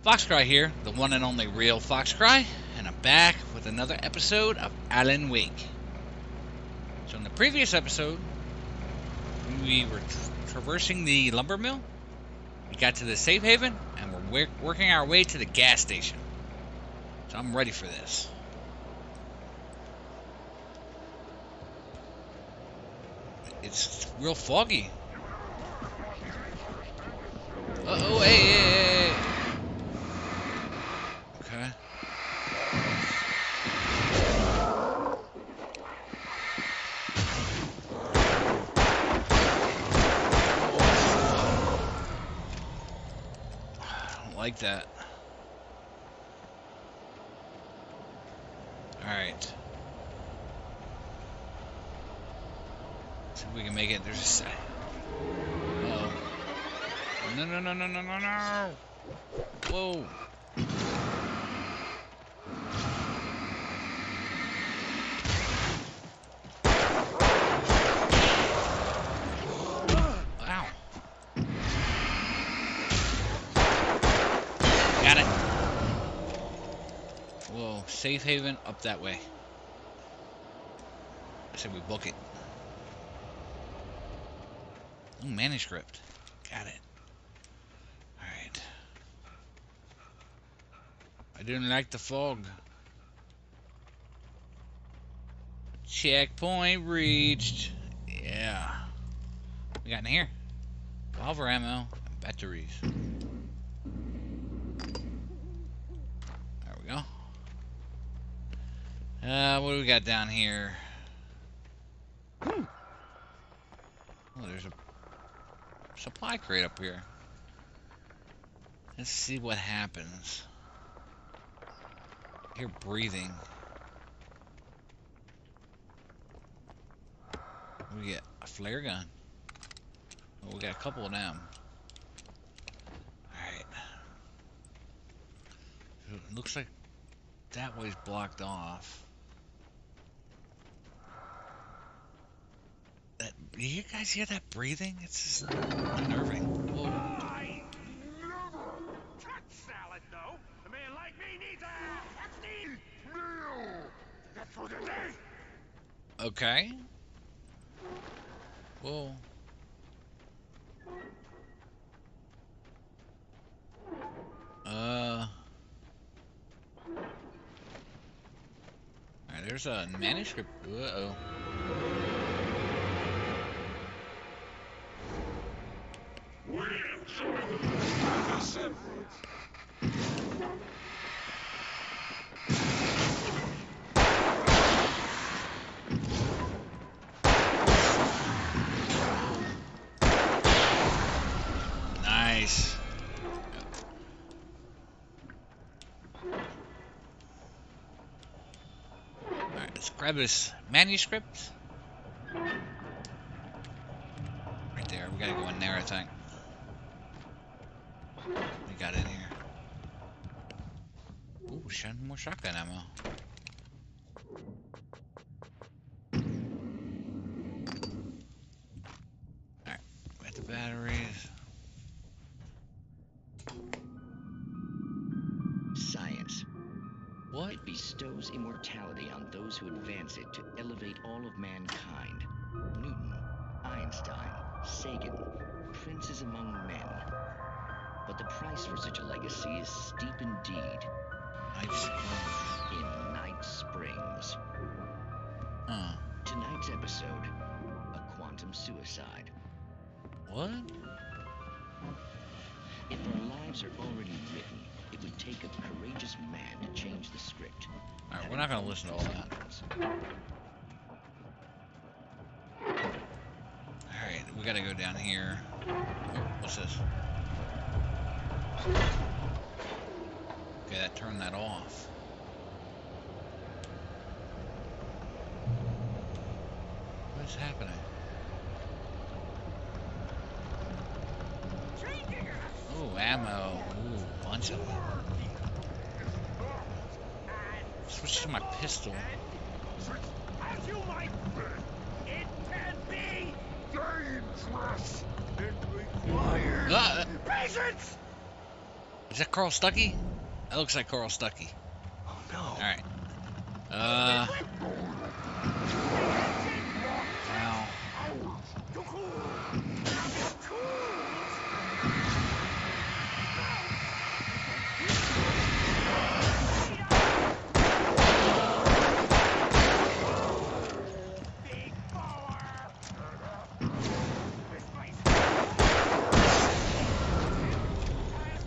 Foxcry here, the one and only real Foxcry, and I'm back with another episode of Alan Wake. So in the previous episode, we were traversing the lumber mill, we got to the safe haven, and we're working our way to the gas station. So I'm ready for this. It's real foggy. Uh-oh, hey. Okay. I don't like that. Alright. See if we can make it. There's a side. Uh-oh. No. Whoa. Ow. Got it. Whoa. Safe haven up that way. I said we book it. Ooh, manuscript. Got it. Alright. I didn't like the fog. Checkpoint reached. Yeah. We got in here? Revolver ammo and batteries. There we go. What do we got down here? Oh, there's a supply crate up here. Let's see what happens. I hear breathing. We get a flare gun. Oh, we got a couple of them. Alright. So it looks like that way's blocked off. You guys hear that breathing? It's just unnerving. Whoa. Salad, though. A man like me needs a meal. That's for the day. Okay. Whoa. Alright, there's a manuscript. Uh-oh. Nice. Alright, let's grab this manuscript. Right there. We gotta go in there, I think. We got in here. Ooh, more shotgun ammo. Alright, we got the batteries. Science. What? It bestows immortality on those who advance it to elevate all of mankind. Newton, Einstein, Sagan, princes among men. But the price for such a legacy is steep indeed. In Night Springs. Tonight's episode, a quantum suicide. What? If our lives are already written, it would take a courageous man to change the script. Alright, we're not gonna listen to all that. Alright, we gotta go down here. Oh, what's this? Okay, that turned that off. What's happening? Oh, ammo. Ooh, bunch of them. Switch to my pistol. As you might, it can be dangerous. It requires patience. Is that Carl Stuckey? That looks like Carl Stuckey. Oh no. Alright. Wow. Too cool. Big power. This place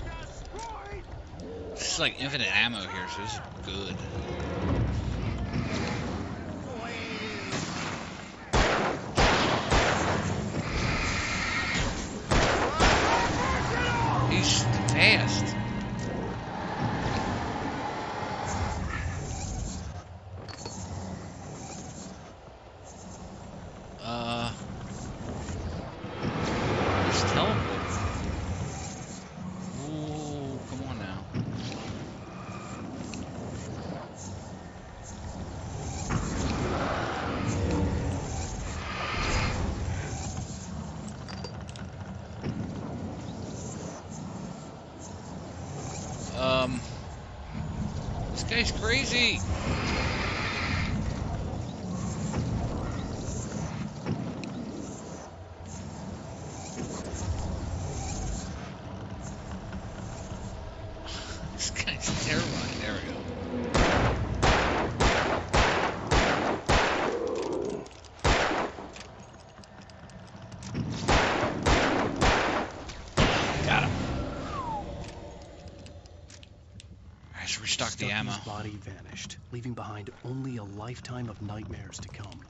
has destroyed. This is like infinite ammo here, so this is good. He's fast. He's teleporting. Ooh, come on now. This guy's crazy. This guy's terrifying. There we go. Got him. Alright, so restock the ammo. Stuckey's body vanished, leaving behind only a lifetime of nightmares to come.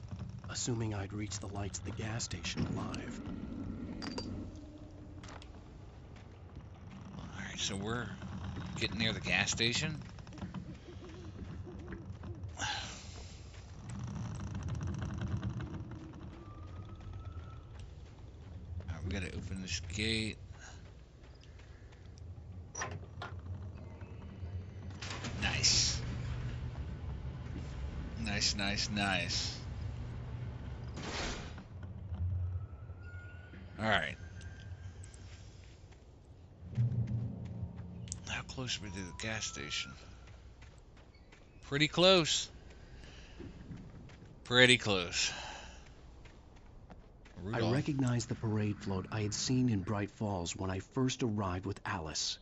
Assuming I'd reach the lights of the gas station alive. Alright, so we're getting near the gas station. Alright, we gotta open this gate. Nice. Nice, nice, nice. Alright. How close are we to the gas station? Pretty close. Pretty close. I Rudolph. recognized the parade float I had seen in Bright Falls when I first arrived with Alice.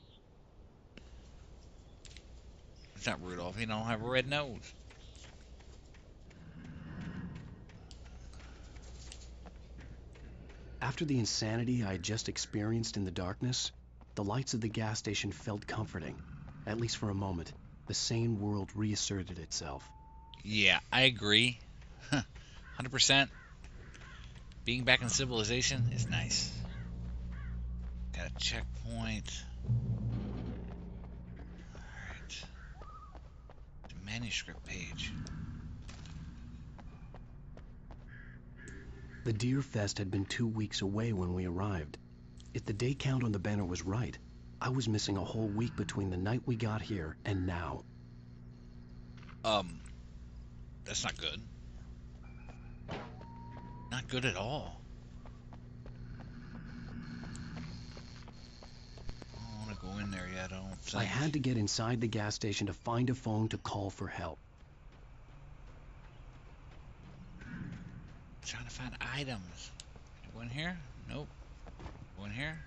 It's not Rudolph. He don't have a red nose. After the insanity I had just experienced in the darkness, the lights of the gas station felt comforting. At least for a moment, the sane world reasserted itself. Yeah, I agree. 100%. Being back in civilization is nice. Got a checkpoint. Alright. The manuscript page. The Deer Fest had been 2 weeks away when we arrived. If the day count on the banner was right, I was missing a whole week between the night we got here and now. That's not good. Not good at all. I don't want to go in there yet, I don't think. I had to get inside the gas station to find a phone to call for help. Trying to find items. Go in here? Nope. Go in here?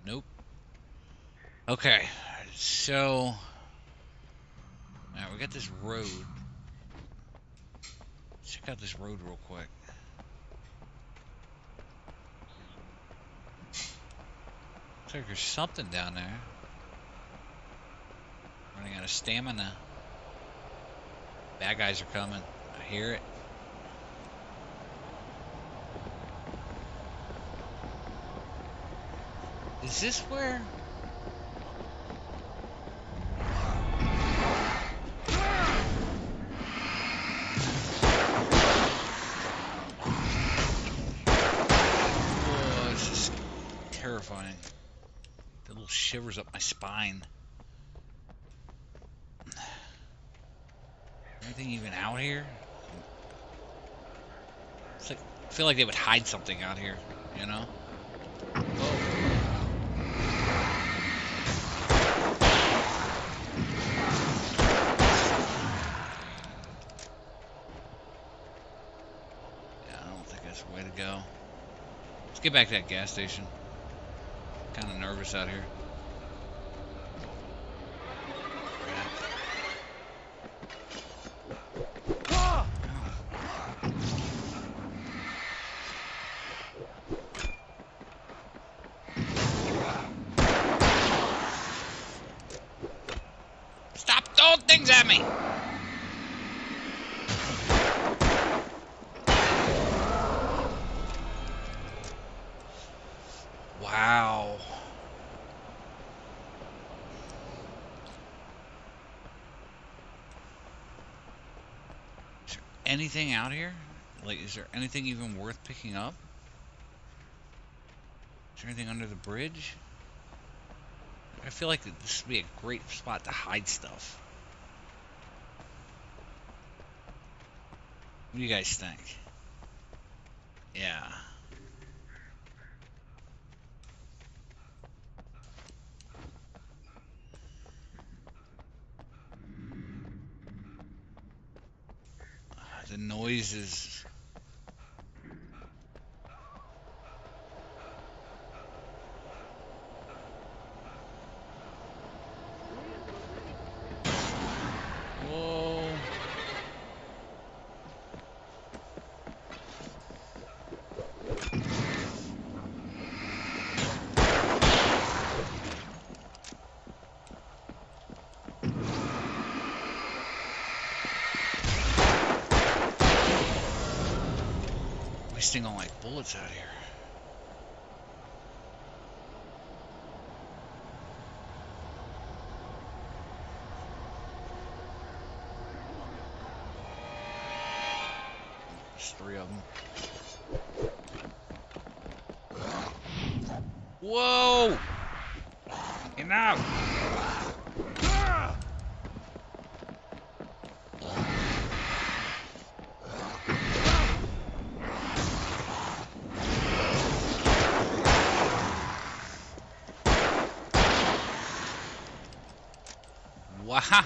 Nope. Okay, so... Alright, we got this road. Check out this road real quick. Looks like there's something down there. Running out of stamina. Bad guys are coming. I hear it. Is this where? Oh, this is terrifying. The little shivers up my spine. Anything even out here? It's like, I feel like they would hide something out here, you know? Whoa. Guess way to go. Let's get back to that gas station. Kind of nervous out here. Stop throwing things at me! Wow. Is there anything out here? Like, is there anything even worth picking up? Is there anything under the bridge? I feel like this would be a great spot to hide stuff. What do you guys think? Yeah. The noises. Whoa. Wasting all my bullets out here. There's 3 of them. Whoa! Enough!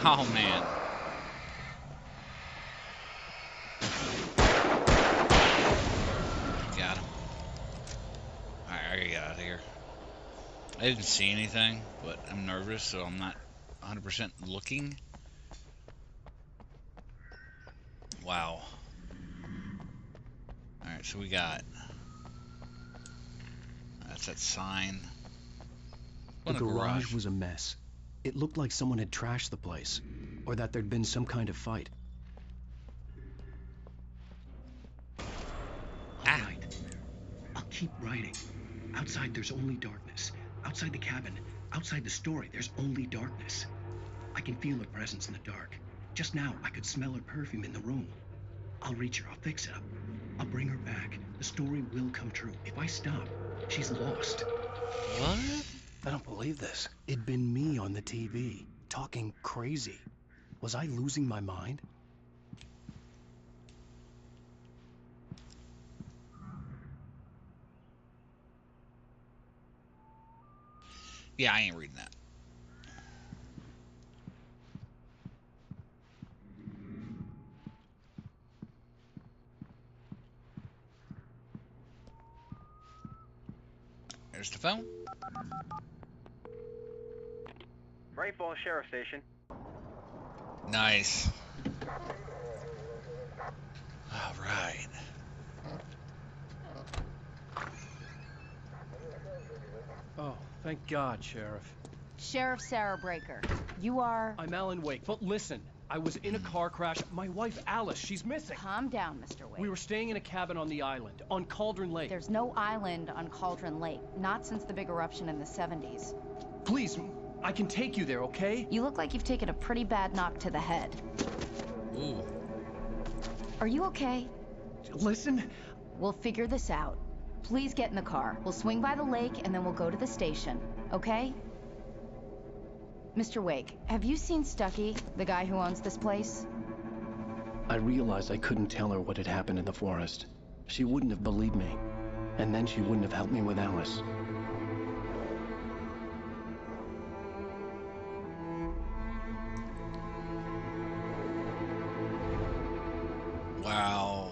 Wow, man. Got him. Alright, I gotta get out of here. I didn't see anything, but I'm nervous, so I'm not 100% looking. Wow. Alright, so we got... That's that sign. The garage was a mess. It looked like someone had trashed the place, or that there'd been some kind of fight. All right. I'll keep writing. Outside, there's only darkness. Outside the cabin, outside the story, there's only darkness. I can feel her presence in the dark. Just now, I could smell her perfume in the room. I'll reach her. I'll fix it up. I'll bring her back. The story will come true. If I stop, she's lost. What? I don't believe this. It'd been me on the TV, talking crazy. Was I losing my mind? Yeah, I ain't reading that. There's the phone. Great Falls Sheriff Station. Nice. All right. Oh, thank God, Sheriff. Sheriff Sarah Breaker, you are... I'm Alan Wake. But listen, I was in a car crash. My wife, Alice, she's missing. Calm down, Mr. Wake. We were staying in a cabin on the island, on Cauldron Lake. There's no island on Cauldron Lake, not since the big eruption in the 70s. Please, I can take you there, okay? You look like you've taken a pretty bad knock to the head. Ooh. Are you okay? Listen. We'll figure this out. Please get in the car. We'll swing by the lake and then we'll go to the station, okay? Mr. Wake, have you seen Stucky, the guy who owns this place? I realized I couldn't tell her what had happened in the forest. She wouldn't have believed me. And then she wouldn't have helped me with Alice. Wow.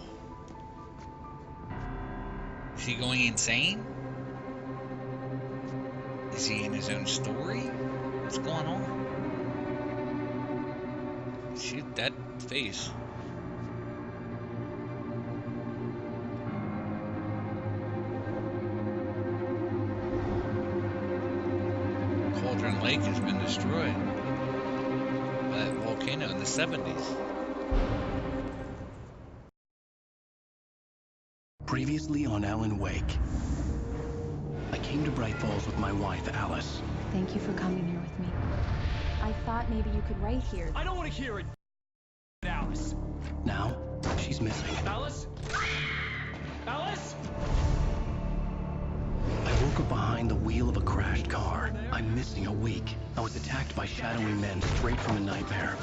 Is he going insane? Is he in his own story? What's going on? Shoot that face. Cauldron Lake has been destroyed by that volcano in the 70s. Previously on Alan Wake. I came to Bright Falls with my wife, Alice. Thank you for coming here with me. I thought maybe you could write here. I don't want to hear it, Alice. Now, she's missing. Alice? Alice? I woke up behind the wheel of a crashed car. I'm missing a week. I was attacked by shadowy men straight from a nightmare.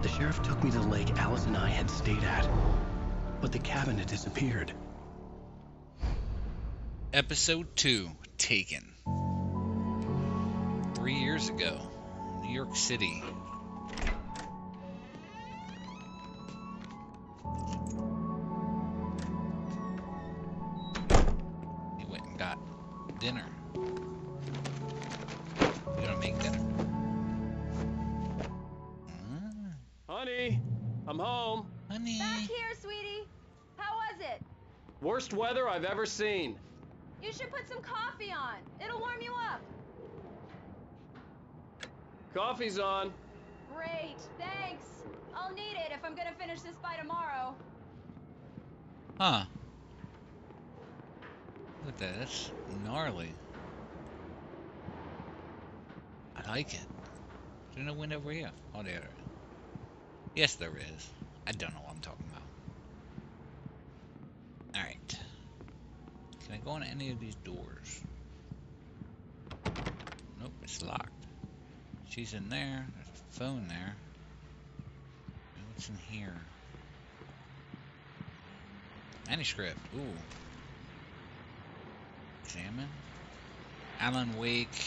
The sheriff took me to the lake Alice and I had stayed at. But the cabin had disappeared. Episode 2, Taken. 3 years ago, New York City. He went and got dinner. You gonna make dinner? Honey, I'm home. Honey. Back here, sweetie. How was it? Worst weather I've ever seen. You should put some coffee on. It'll warm you up. Coffee's on. Great, thanks. I'll need it if I'm gonna finish this by tomorrow. Huh. Look at that. That's gnarly. I like it. Is there no wind over here? Oh, there is. Yes, there is. I don't know what I'm talking about. Alright. Can I go in any of these doors? Nope, it's locked. She's in there. There's a phone there. What's in here? Manuscript. Ooh. Examine. Alan Wake.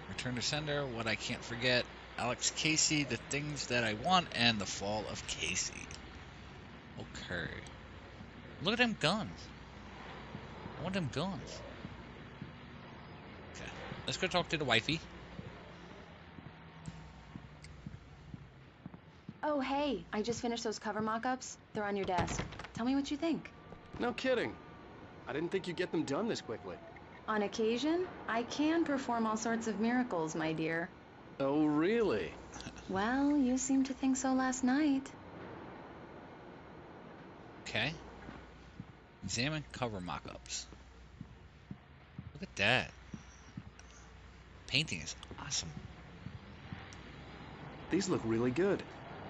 Return to sender. What I can't forget. Alex Casey. The things that I want. And the fall of Casey. Okay. Look at them guns. I want them guns. Okay. Let's go talk to the wifey. Oh, hey, I just finished those cover mock-ups. They're on your desk. Tell me what you think. No kidding. I didn't think you'd get them done this quickly. On occasion, I can perform all sorts of miracles, my dear. Oh, really? Well, you seemed to think so last night. Okay. Examine cover mock-ups. Look at that. Painting is awesome. These look really good.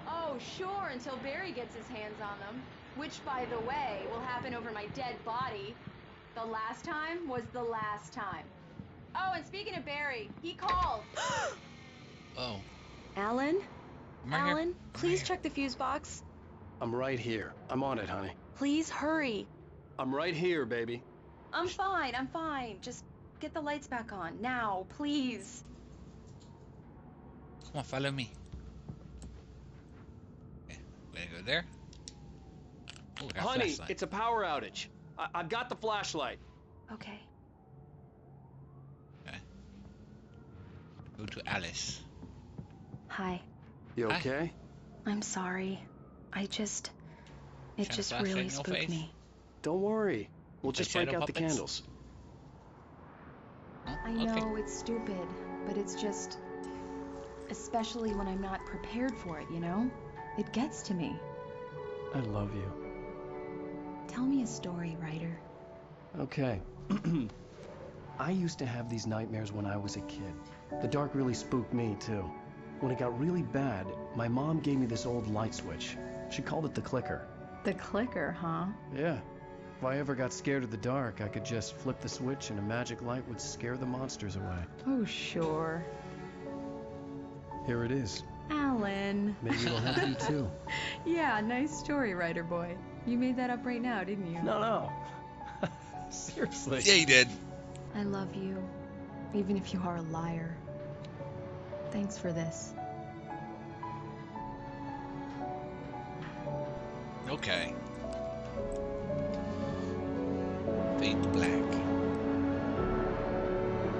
Oh, sure, until Barry gets his hands on them. Which, by the way, will happen over my dead body. The last time was the last time. Oh, and speaking of Barry, he called. Oh. Alan? Am I here? Alan, Am I please here? check the fuse box. I'm right here. I'm on it, honey. Please hurry. I'm right here, baby. I'm fine. Just get the lights back on. Now, please. Come on, follow me. Okay, we gotta go there. Oh, we got a Honey, flashlight. it's a power outage. I've got the flashlight. Okay. Okay. Go to Alice. Hi. You Hi. okay? I'm sorry. It Shine a just flashlight really in your spooked face? me. Don't worry. We'll just break shadow out the puppets? candles. Huh? I know it's stupid, but it's just... Especially when I'm not prepared for it, you know? It gets to me. I love you. Tell me a story, writer. Okay. I used to have these nightmares when I was a kid. The dark really spooked me, too. When it got really bad, my mom gave me this old light switch. She called it the clicker. The clicker, huh? Yeah. If I ever got scared of the dark, I could just flip the switch and a magic light would scare the monsters away. Oh, sure. Here it is. Alan. Maybe it'll help you, too. Yeah, nice story, writer boy. You made that up right now, didn't you? No. Seriously. Yeah, you did. I love you, even if you are a liar. Thanks for this. Okay. Fade to black.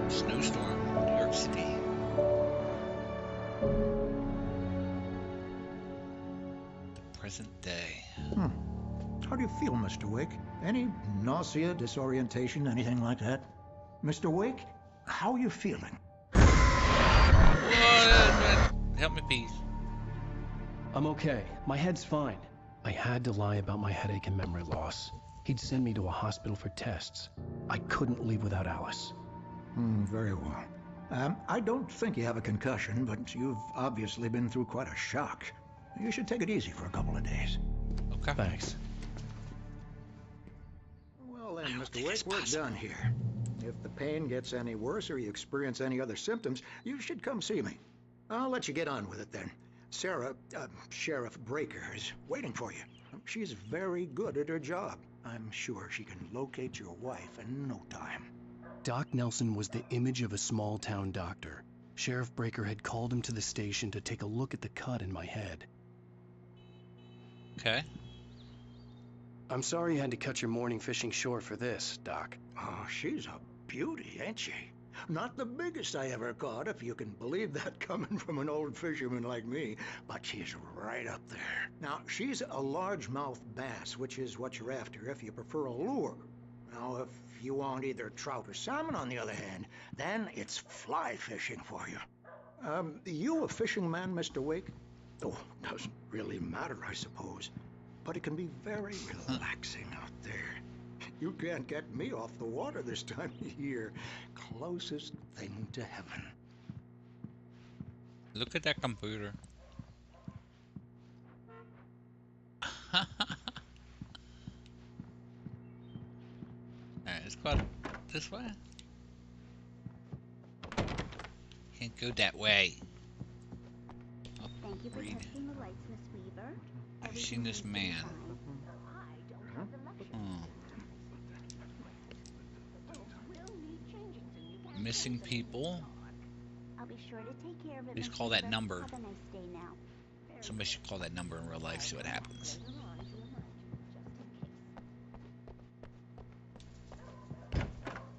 Snowstorm, New York City. The present day. How do you feel, Mr. Wake? Any nausea, disorientation, anything like that? Mr. Wake, how are you feeling? Help me, please. I'm okay. My head's fine. I had to lie about my headache and memory loss. He'd send me to a hospital for tests. I couldn't leave without Alice. Very well. I don't think you have a concussion, but you've obviously been through quite a shock. You should take it easy for a couple of days. Okay. Thanks. Well then, Mr. Wake, we're done here. If the pain gets any worse or you experience any other symptoms, you should come see me. I'll let you get on with it then. Sarah, Sheriff Breaker, is waiting for you. She's very good at her job. I'm sure she can locate your wife in no time. Doc Nelson was the image of a small-town doctor. Sheriff Breaker had called him to the station to take a look at the cut in my head. Okay. I'm sorry you had to cut your morning fishing short for this, Doc. Oh, she's a beauty, ain't she? Not the biggest I ever caught, if you can believe that coming from an old fisherman like me, but she's right up there. Now, she's a largemouth bass, which is what you're after if you prefer a lure. Now, if you want either trout or salmon, on the other hand, then it's fly fishing for you. You a fishing man, Mr. Wake? Oh, doesn't really matter, I suppose. But it can be very relaxing out there. You can't get me off the water this time of year. Closest thing to heaven. Look at that computer. Alright, let's go this way. Can't go that way. Oh, Thank you for read. testing the lights, Miss Weaver. I've seen this man. Missing people. I'll be sure to take care of it. Please Miss call that Weaver. number. Have a nice day now. Somebody should call that number in real life, see what happens.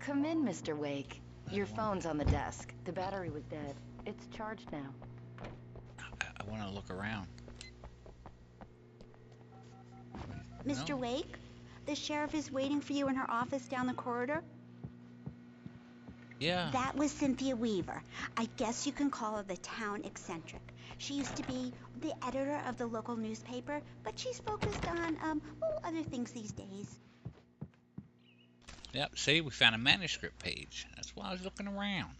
Come in, Mr. Wake. Your phone's on the desk. The battery was dead. It's charged now. I want to look around. Mr. No. Wake, the sheriff is waiting for you in her office down the corridor. Yeah. That was Cynthia Weaver. I guess you can call her the town eccentric. She used to be the editor of the local newspaper, but she's focused on, other things these days. Yep, see, we found a manuscript page. That's why I was looking around.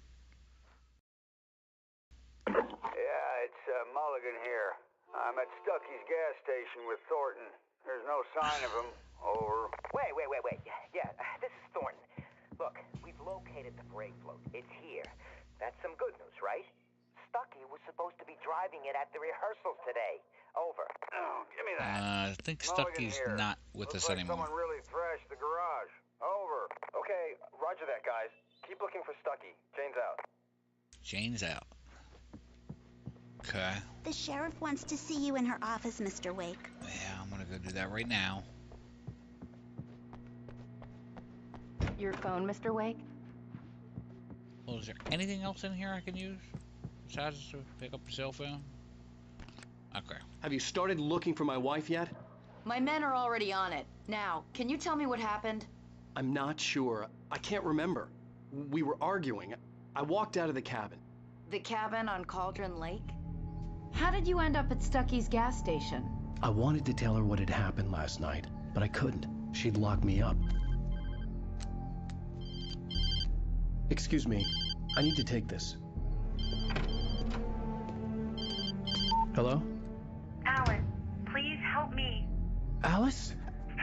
Yeah, it's Mulligan here. I'm at Stucky's gas station with Thornton. There's no sign of him. Over. Wait. Yeah, this is Thornton. Look, we've located the brake float. It's here. That's some good news, right? Stucky was supposed to be driving it at the rehearsals today. Over. Oh, give me that. I think Stucky's not with us anymore. Someone really thrashed the garage. Over. Okay, roger that, guys. Keep looking for Stucky. Jane's out. Jane's out. Okay. The sheriff wants to see you in her office, Mr. Wake. Yeah, I'm gonna go do that right now. Your phone, Mr. Wake? Well, is there anything else in here I can use? Besides to pick up the cell phone? Okay. Have you started looking for my wife yet? My men are already on it. Now, can you tell me what happened? I'm not sure. I can't remember. We were arguing. I walked out of the cabin. The cabin on Cauldron Lake? How did you end up at Stucky's gas station? I wanted to tell her what had happened last night, but I couldn't. She'd lock me up. Excuse me. I need to take this. Hello? Alan, please help me. Alice?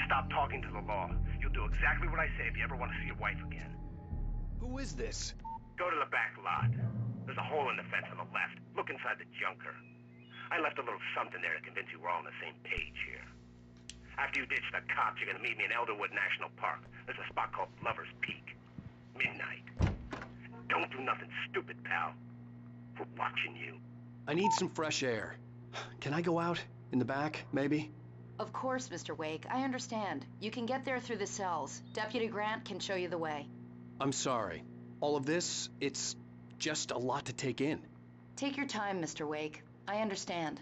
Stop talking to the law. You'll do exactly what I say if you ever want to see your wife again. Who is this? Go to the back lot. There's a hole in the fence on the left. Look inside the junker. I left a little something there to convince you we're all on the same page here. After you ditch the cops, you're gonna meet me in Elderwood National Park. There's a spot called Lover's Peak. Midnight. Don't do nothing stupid, pal. We're watching you. I need some fresh air. Can I go out? In the back, maybe? Of course, Mr. Wake. I understand. You can get there through the cells. Deputy Grant can show you the way. I'm sorry. All of this, it's just a lot to take in. Take your time, Mr. Wake. I understand.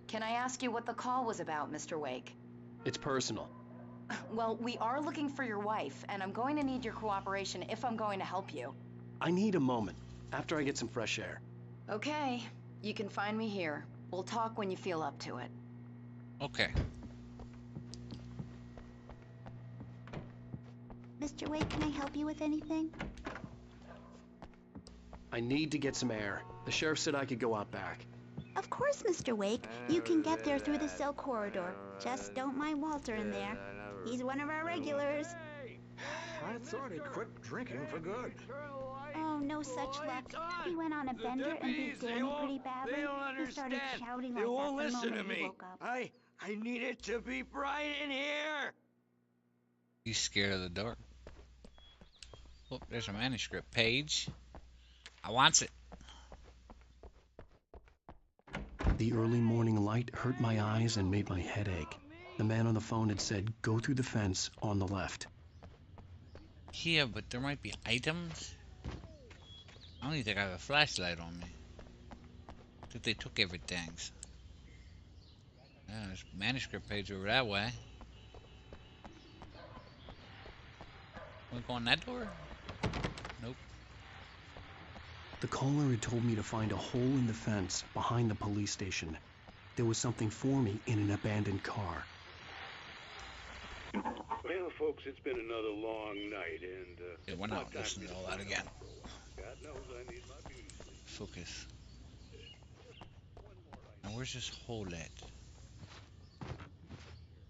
Can I ask you what the call was about, Mr. Wake? It's personal. Well, we are looking for your wife, and I'm going to need your cooperation if I'm going to help you. I need a moment, after I get some fresh air. Okay. You can find me here. We'll talk when you feel up to it. Okay. Mr. Wake, can I help you with anything? I need to get some air. The sheriff said I could go out back. Of course, Mr. Wake. You can get there through the cell corridor. Just don't mind Walter in there. He's one of our regulars. I thought he'd quit drinking for good. Oh, no such luck. He went on a bender and beat Danny pretty badly. He started shouting like that the moment he woke up. I need it to be bright in here. He's scared of the dark. Oh, there's a manuscript page. I wants it. The early morning light hurt my eyes and made my head ache. The man on the phone had said, go through the fence on the left. Yeah, but there might be items. I don't even think I have a flashlight on me. I think they took everything. Yeah, there's a manuscript page over that way. Can we go in that door? Nope. The caller had told me to find a hole in the fence behind the police station. There was something for me in an abandoned car. Well, folks, it's been another long night, and yeah, we're not listening to all that again. God knows I need my beauty sleep. Focus. Now, where's this hole at?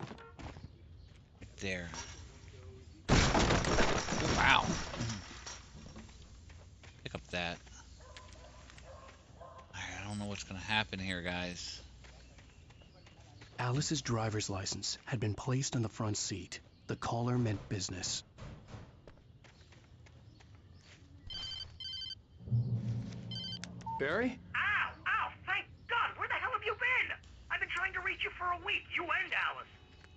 Right there. Oh, wow. Pick up that. I don't know what's gonna happen here, guys. Alice's driver's license had been placed on the front seat. The caller meant business. Barry? Ow! Thank God! Where the hell have you been? I've been trying to reach you for a week, you and Alice.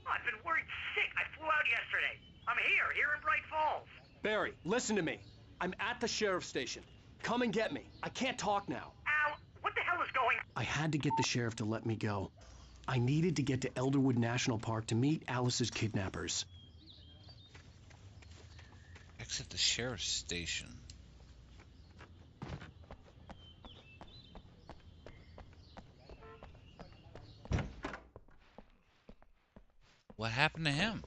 I've been worried sick. I flew out yesterday. I'm here in Bright Falls. Barry, listen to me. I'm at the sheriff's station. Come and get me. I can't talk now. Al, what the hell is going on? I had to get the sheriff to let me go. I needed to get to Elderwood National Park to meet Alice's kidnappers. Exit the sheriff's station. What happened to him?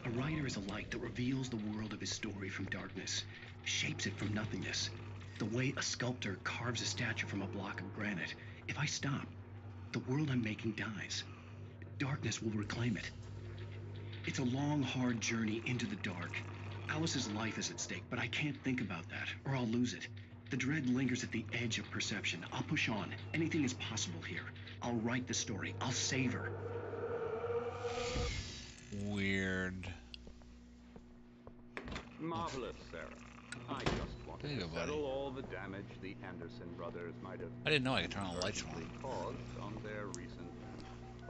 A writer is a light that reveals the world of his story from darkness, shapes it from nothingness. The way a sculptor carves a statue from a block of granite. If I stop, the world I'm making dies. Darkness will reclaim it. It's a long, hard journey into the dark. Alice's life is at stake, but I can't think about that, or I'll lose it. The dread lingers at the edge of perception. I'll push on. Anything is possible here. I'll write the story. I'll save her. Weird. Marvelous, Sarah. I just want to settle all the damage the Anderson brothers might have I didn't know I could turn on the lights on. caused on their recent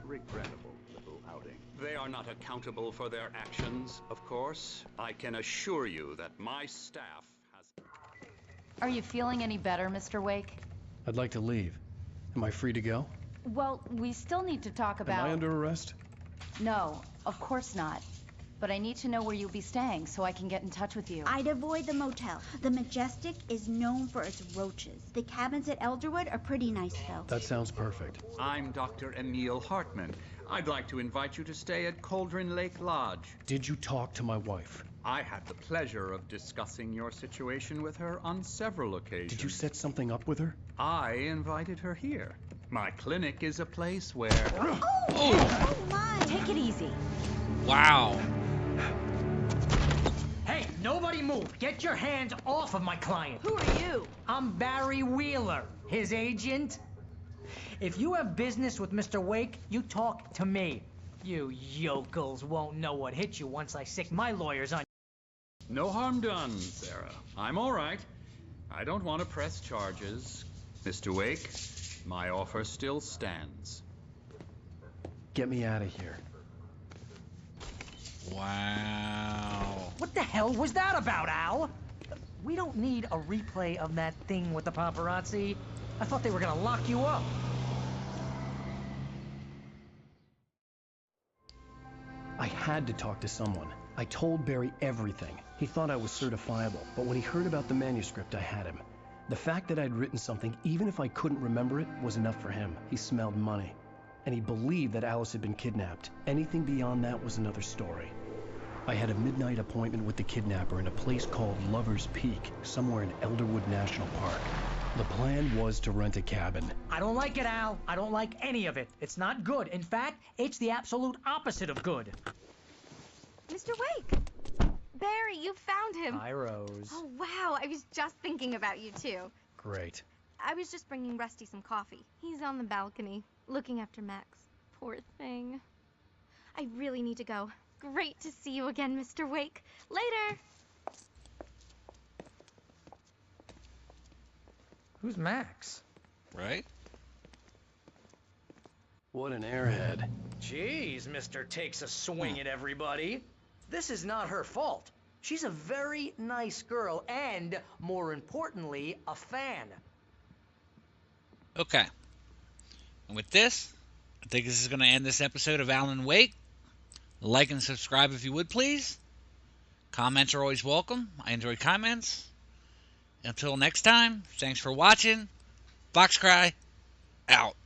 regrettable little outing. They are not accountable for their actions, of course. I can assure you that my staff has... Are you feeling any better, Mr. Wake? I'd like to leave. Am I free to go? Well, we still need to talk about... Am I under arrest? No, of course not. But I need to know where you'll be staying so I can get in touch with you. I'd avoid the motel. The Majestic is known for its roaches. The cabins at Elderwood are pretty nice, though. That sounds perfect. I'm Dr. Emil Hartman. I'd like to invite you to stay at Cauldron Lake Lodge. Did you talk to my wife? I had the pleasure of discussing your situation with her on several occasions. Did you set something up with her? I invited her here. My clinic is a place where... Oh my! Take it easy. Wow. Hey, nobody move. Get your hands off of my client. Who are you? I'm Barry Wheeler, his agent. If you have business with Mr. Wake, you talk to me. You yokels won't know what hit you once I sick my lawyers on you. No harm done, Sarah. I'm all right. I don't want to press charges. Mr. Wake, my offer still stands. Get me out of here. Wow. What the hell was that about, Al? We don't need a replay of that thing with the paparazzi. I thought they were gonna lock you up. I had to talk to someone. I told Barry everything. He thought I was certifiable, but when he heard about the manuscript, I had him. The fact that I'd written something, even if I couldn't remember it, was enough for him. He smelled money. And he believed that Alice had been kidnapped. Anything beyond that was another story. I had a midnight appointment with the kidnapper in a place called Lover's Peak, somewhere in Elderwood National Park. The plan was to rent a cabin. I don't like it, Al. I don't like any of it. It's not good. In fact, it's the absolute opposite of good. Mr. Wake! Barry, you found him. Hi, Rose. Oh, wow. I was just thinking about you, too. Great. I was just bringing Rusty some coffee. He's on the balcony, looking after Max. Poor thing. I really need to go. Great to see you again, Mr. Wake. Later! Who's Max? Right? What an airhead. Jeez, Mr. Takes a swing at everybody. This is not her fault. She's a very nice girl and, more importantly, a fan. Okay. And with this, I think this is going to end this episode of Alan Wake. Like and subscribe if you would, please. Comments are always welcome. I enjoy comments. Until next time, thanks for watching. Foxcry, out.